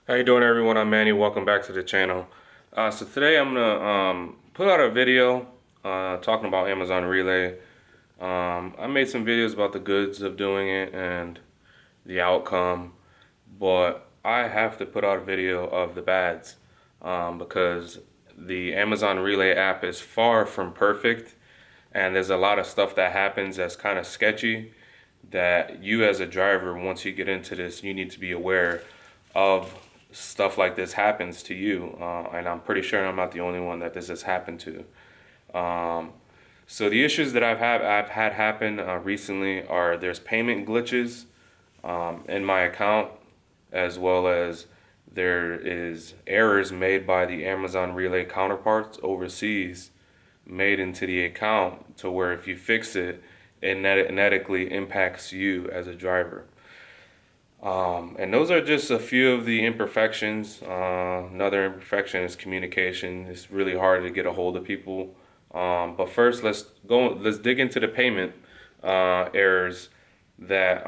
How you doing, everyone? I'm Manny. Welcome back to the channel. So today I'm gonna put out a video talking about Amazon Relay. I made some videos about the goods of doing it and the outcome, but I have to put out a video of the bads because the Amazon Relay app is far from perfect, and there's a lot of stuff that happens that's kind of sketchy that you as a driver, once you get into this, you need to be aware of stuff like this happens to you. And I'm pretty sure I'm not the only one that this has happened to. So the issues that I've had happen recently are there's payment glitches in my account, as well as there is errors made by the Amazon Relay counterparts overseas made into the account to where if you fix it, it negatively impacts you as a driver. And those are just a few of the imperfections. Another imperfection is communication. It's really hard to get a hold of people. But first, let's dig into the payment errors that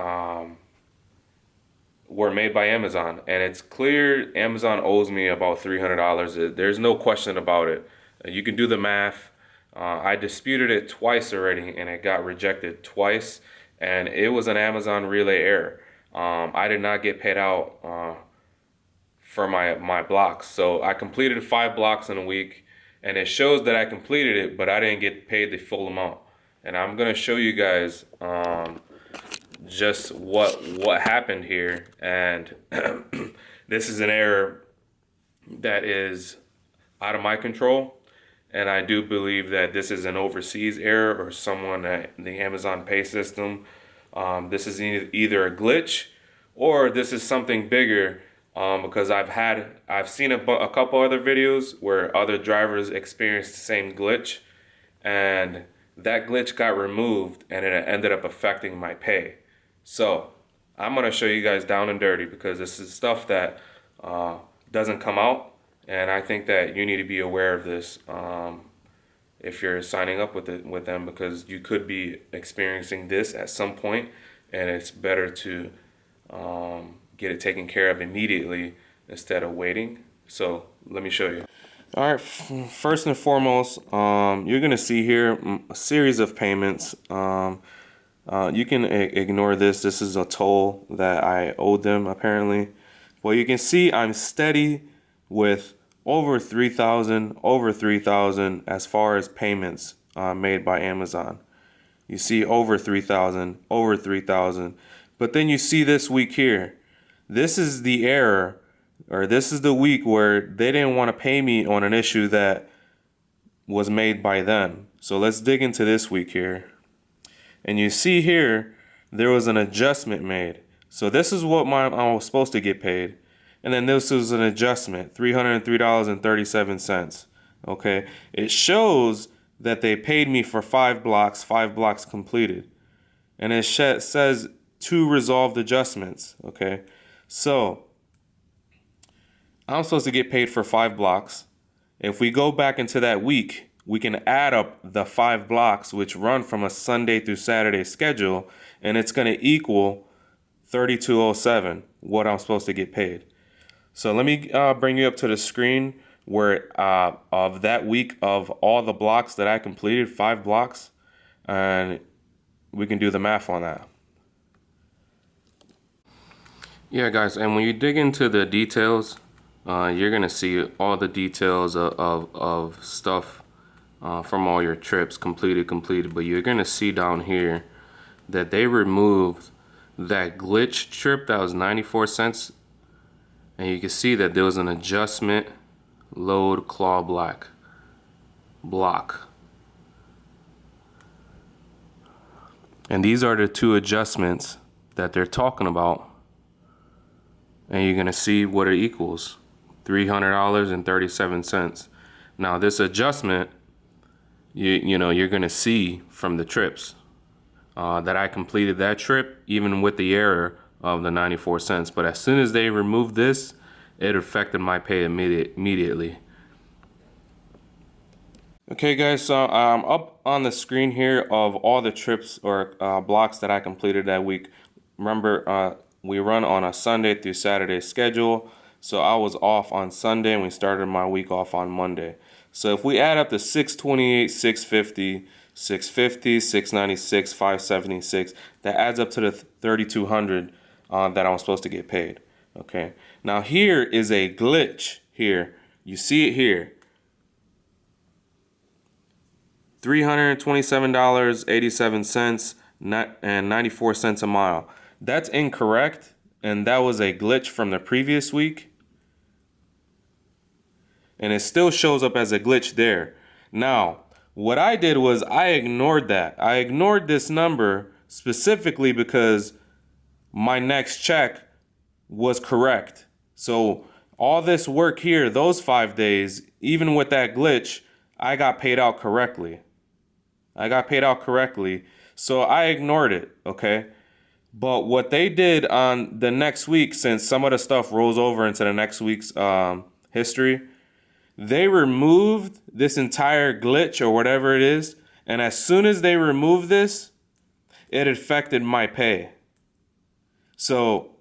were made by Amazon. And it's clear Amazon owes me about $300. There's no question about it. You can do the math. I disputed it twice already, and it got rejected twice. And it was an Amazon Relay error. I did not get paid out for my blocks. So I completed 5 blocks in a week, and it shows that I completed it, but I didn't get paid the full amount. And I'm gonna show you guys just what happened here. And this is an error that is out of my control. And I do believe that this is an overseas error or someone at the Amazon Pay system. This is either a glitch or this is something bigger, because I've seen a couple other videos where other drivers experienced the same glitch, and that glitch got removed and it ended up affecting my pay. So I'm gonna show you guys down and dirty because this is stuff that doesn't come out, and I think that you need to be aware of this. If you're signing up with them, because you could be experiencing this at some point, and it's better to get it taken care of immediately instead of waiting. So let me show you. All right, first and foremost, you're gonna see here a series of payments. You can ignore this. This is a toll that I owed them apparently. Well, you can see I'm steady with over 3,000 as far as payments made by Amazon. You see over 3,000. But then you see this week here. This is the error, or this is the week where they didn't want to pay me on an issue that was made by them. So let's dig into this week here. And you see here, there was an adjustment made. So this is what I was supposed to get paid. And then this is an adjustment, $303.37. Okay, it shows that they paid me for 5 blocks completed. And it says 2 resolved adjustments. Okay, so I'm supposed to get paid for 5 blocks. If we go back into that week, we can add up the 5 blocks, which run from a Sunday through Saturday schedule, and it's going to equal $32.07, what I'm supposed to get paid. So let me bring you up to the screen where of that week of all the blocks that I completed, 5 blocks, and we can do the math on that. Yeah, guys, and when you dig into the details, you're gonna see all the details of stuff from all your trips completed. But you're gonna see down here that they removed that glitch trip that was 94 cents. And you can see that there was an adjustment load claw block. And these are the 2 adjustments that they're talking about. And you're gonna see what it equals, $300.37. Now this adjustment, you're gonna see from the trips that I completed that trip, even with the error of the 94 cents. But as soon as they removed this, it affected my pay immediately. Okay, guys, so I'm up on the screen here of all the trips or blocks that I completed that week. Remember, we run on a Sunday through Saturday schedule. So I was off on Sunday and we started my week off on Monday. So if we add up the 628, 650, 650, 696, 576, that adds up to the 3,200 that I'm supposed to get paid. Okay. Now here is a glitch here. You see it here. $327.87 and 94 cents a mile. That's incorrect, and that was a glitch from the previous week. And it still shows up as a glitch there. Now, what I did was I ignored that. I ignored this number specifically because my next check was correct. So all this work here, those 5 days, even with that glitch, I got paid out correctly. So I ignored it, okay? But what they did on the next week, since some of the stuff rolls over into the next week's history, they removed this entire glitch or whatever it is. And as soon as they removed this, it affected my pay. So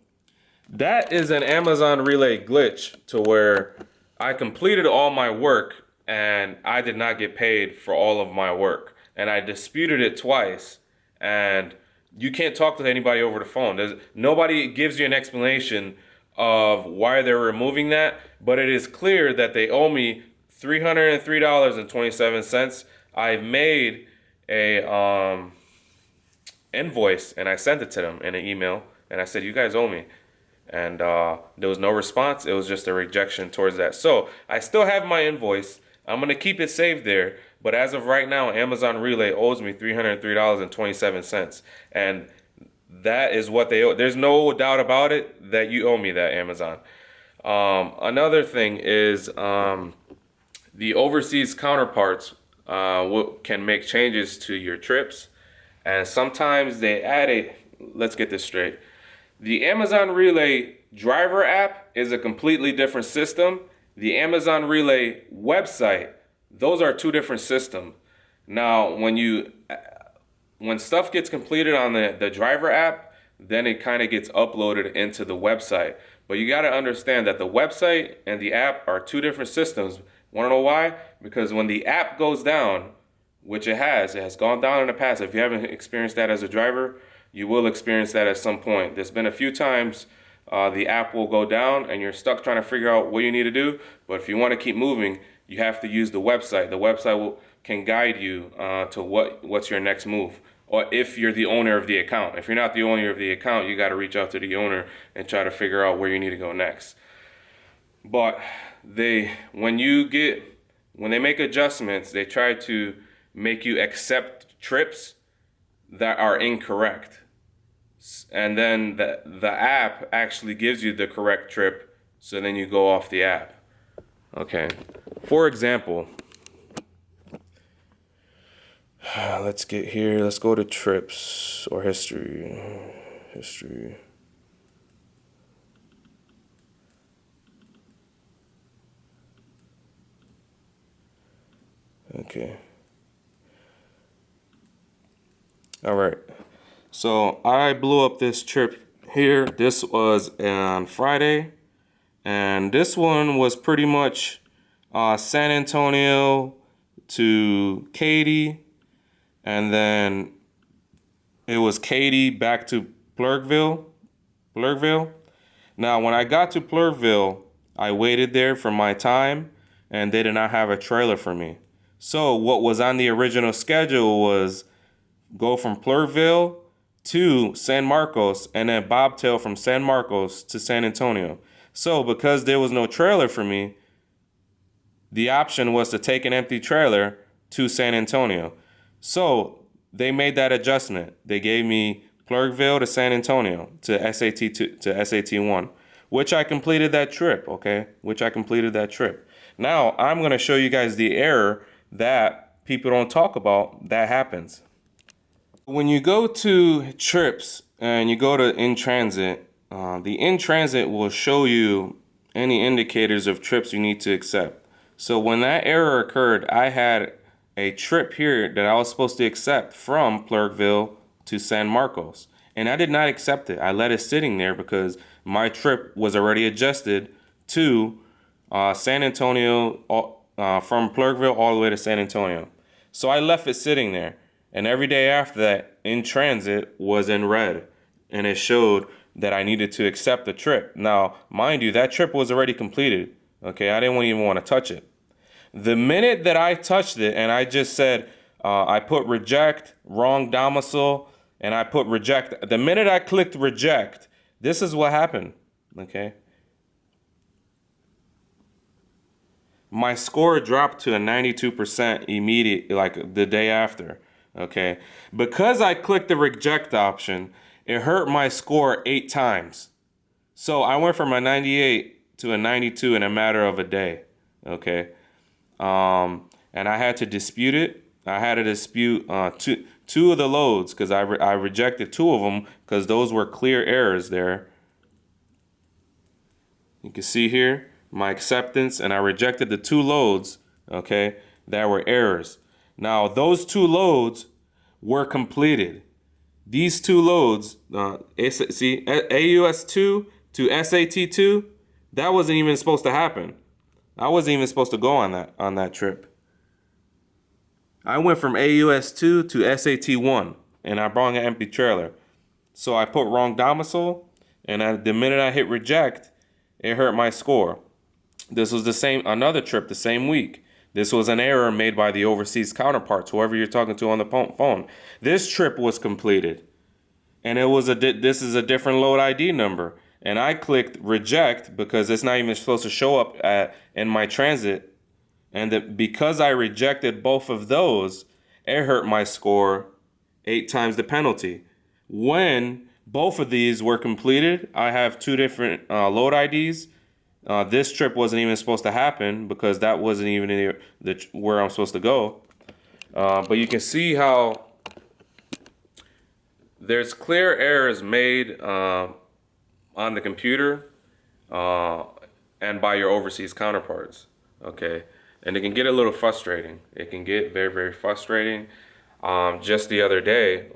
that is an Amazon Relay glitch to where I completed all my work and I did not get paid for all of my work. And I disputed it twice, and you can't talk to anybody over the phone. Nobody gives you an explanation of why they're removing that, but it is clear that they owe me $303.27. I made a invoice and I sent it to them in an email, and I said, you guys owe me. And there was no response. It was just a rejection towards that. So I still have my invoice. I'm going to keep it saved there. But as of right now, Amazon Relay owes me $303.27. And that is what they owe. There's no doubt about it that you owe me that, Amazon. Another thing is the overseas counterparts can make changes to your trips. And sometimes they add let's get this straight. The Amazon Relay driver app is a completely different system. The Amazon Relay website, those are two different systems. Now, when stuff gets completed on the driver app, then it kind of gets uploaded into the website. But you got to understand that the website and the app are two different systems. Want to know why? Because when the app goes down, which it has gone down in the past. If you haven't experienced that as a driver, you will experience that at some point. There's been a few times the app will go down and you're stuck trying to figure out what you need to do. But if you want to keep moving, you have to use the website. The website can guide you to what's your next move. Or if you're the owner of the account. If you're not the owner of the account, you got to reach out to the owner and try to figure out where you need to go next. But when they make adjustments, they try to make you accept trips that are incorrect. And then the app actually gives you the correct trip, so then you go off the app. Okay. For example, let's get here. Let's go to trips or history. Okay. All right. So I blew up this trip here. This was on Friday. And this one was pretty much San Antonio to Katy. And then it was Katy back to Plurville. Now, when I got to Plurville, I waited there for my time, and they did not have a trailer for me. So what was on the original schedule was go from Plurville to San Marcos and then bobtail from San Marcos to San Antonio. So because there was no trailer for me, the option was to take an empty trailer to San Antonio. So they made that adjustment. They gave me Plurville to San Antonio to SAT1, which I completed that trip, okay? Now I'm going to show you guys the error that people don't talk about that happens. When you go to trips and you go to in transit, the in transit will show you any indicators of trips you need to accept. So when that error occurred, I had a trip here that I was supposed to accept from Plurville to San Marcos, and I did not accept it. I let it sitting there because my trip was already adjusted to San Antonio, from Clerkville all the way to San Antonio. So I left it sitting there. And every day after that, in transit was in red. And it showed that I needed to accept the trip. Now, mind you, that trip was already completed. Okay, I didn't even want to touch it. The minute that I touched it and I just said, I put reject, wrong domicile, and I put reject. The minute I clicked reject, this is what happened. Okay. My score dropped to a 92% immediate, like the day after. Okay. Because I clicked the reject option, it hurt my score 8 times. So I went from a 98 to a 92 in a matter of a day. Okay. And I had to dispute it. I had to dispute two of the loads because I rejected 2 of them because those were clear errors there. You can see here my acceptance, and I rejected the 2 loads, okay, that were errors. Now those 2 loads were completed. These 2 loads, see, AUS2 to SAT2, that wasn't even supposed to happen. I wasn't even supposed to go on that trip. I went from AUS2 to SAT1, and I brought an empty trailer. So I put wrong domicile, and the minute I hit reject, it hurt my score. This was another trip the same week. This was an error made by the overseas counterparts, whoever you're talking to on the phone. This trip was completed, and this is a different load ID number. And I clicked reject because it's not even supposed to show up in my transit. And because I rejected both of those, it hurt my score 8 times the penalty. When both of these were completed, I have 2 different load IDs. This trip wasn't even supposed to happen because that wasn't even where I'm supposed to go. But you can see how there's clear errors made on the computer and by your overseas counterparts. Okay. And it can get a little frustrating. It can get very, very frustrating. Just the other day,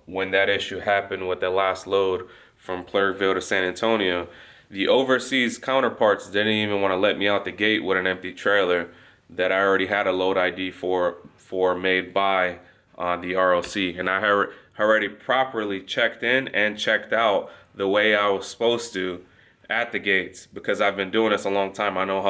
when that issue happened with the last load from Clerkville to San Antonio, the overseas counterparts didn't even want to let me out the gate with an empty trailer that I already had a load ID for made by the ROC. And I had already properly checked in and checked out the way I was supposed to at the gates, because I've been doing this a long time. I know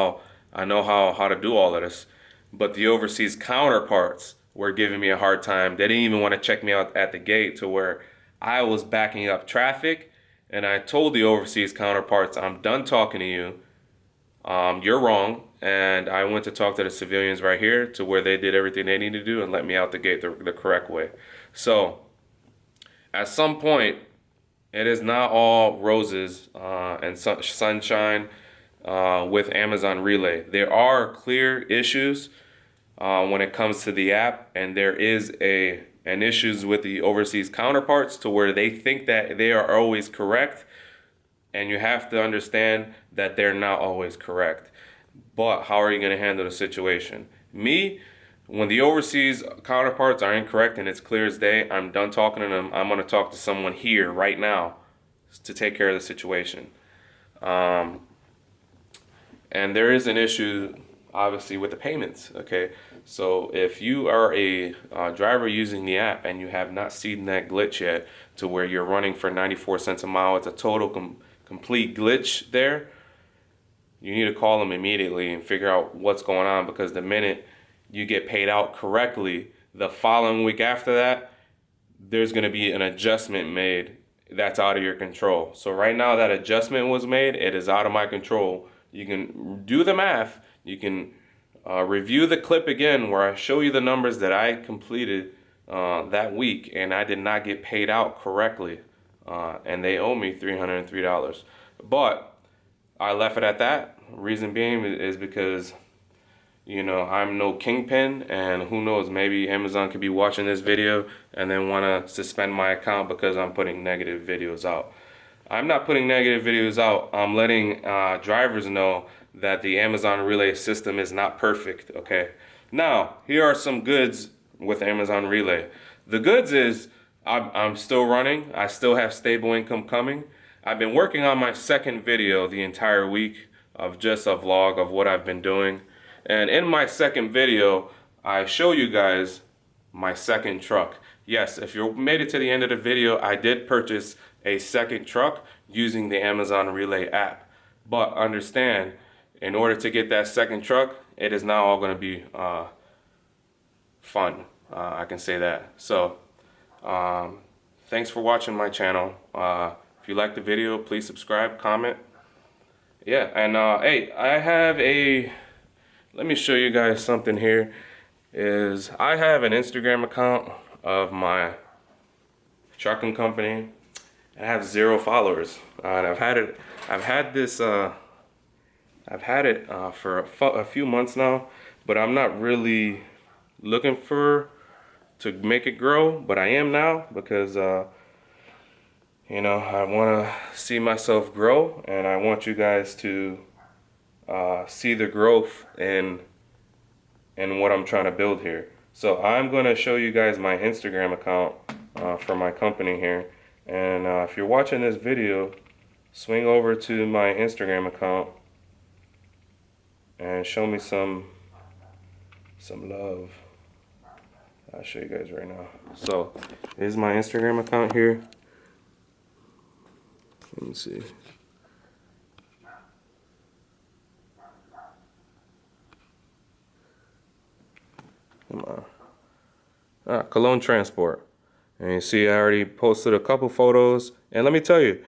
how to do all of this. But the overseas counterparts were giving me a hard time. They didn't even want to check me out at the gate, to where I was backing up traffic. And I told the overseas counterparts, I'm done talking to you. You're wrong. And I went to talk to the civilians right here, to where they did everything they needed to do and let me out the gate the correct way. So at some point, it is not all roses and sunshine with Amazon Relay. There are clear issues when it comes to the app, and there is an issues with the overseas counterparts, to where they think that they are always correct, and you have to understand that they're not always correct. But how are you going to handle the situation? Me, when the overseas counterparts are incorrect and it's clear as day, I'm done talking to them. I'm going to talk to someone here right now to take care of the situation. And there is an issue, obviously, with the payments. Okay, so if you are a driver using the app and you have not seen that glitch yet, to where you're running for 94 cents a mile, it's a total complete glitch there. You need to call them immediately and figure out what's going on, because the minute you get paid out correctly, the following week after that, there's going to be an adjustment made that's out of your control. So right now that adjustment was made, it is out of my control. You can do the math. You can review the clip again where I show you the numbers that I completed that week, and I did not get paid out correctly. And they owe me $303. But I left it at that. Reason being is because, you know, I'm no kingpin, and who knows, maybe Amazon could be watching this video and then want to suspend my account because I'm putting negative videos out. I'm not putting negative videos out. I'm letting drivers know that the Amazon Relay system is not perfect, okay? Now, here are some goods with Amazon Relay. The goods is I'm still running. I still have stable income coming. I've been working on my second video the entire week. of just a vlog of what I've been doing. And in my second video, I show you guys my second truck. Yes, if you made it to the end of the video, I did purchase a second truck using the Amazon Relay app. But understand, in order to get that second truck, it is now all going to be fun. I can say that. So, thanks for watching my channel. If you like the video, please subscribe, comment. Yeah, and hey, I have a, let me show you guys something here. I have an Instagram account of my trucking company. I have 0 followers, and I've had it for a few months now, but I'm not really looking to make it grow, but I am now because you know, I want to see myself grow, and I want you guys to see the growth in what I'm trying to build here. So I'm going to show you guys my Instagram account for my company here. And if you're watching this video, swing over to my Instagram account and show me some love. I'll show you guys right now. So here's my Instagram account here. Let me see. Come on. Cologne Transport. And you see I already posted a couple photos. And let me tell you,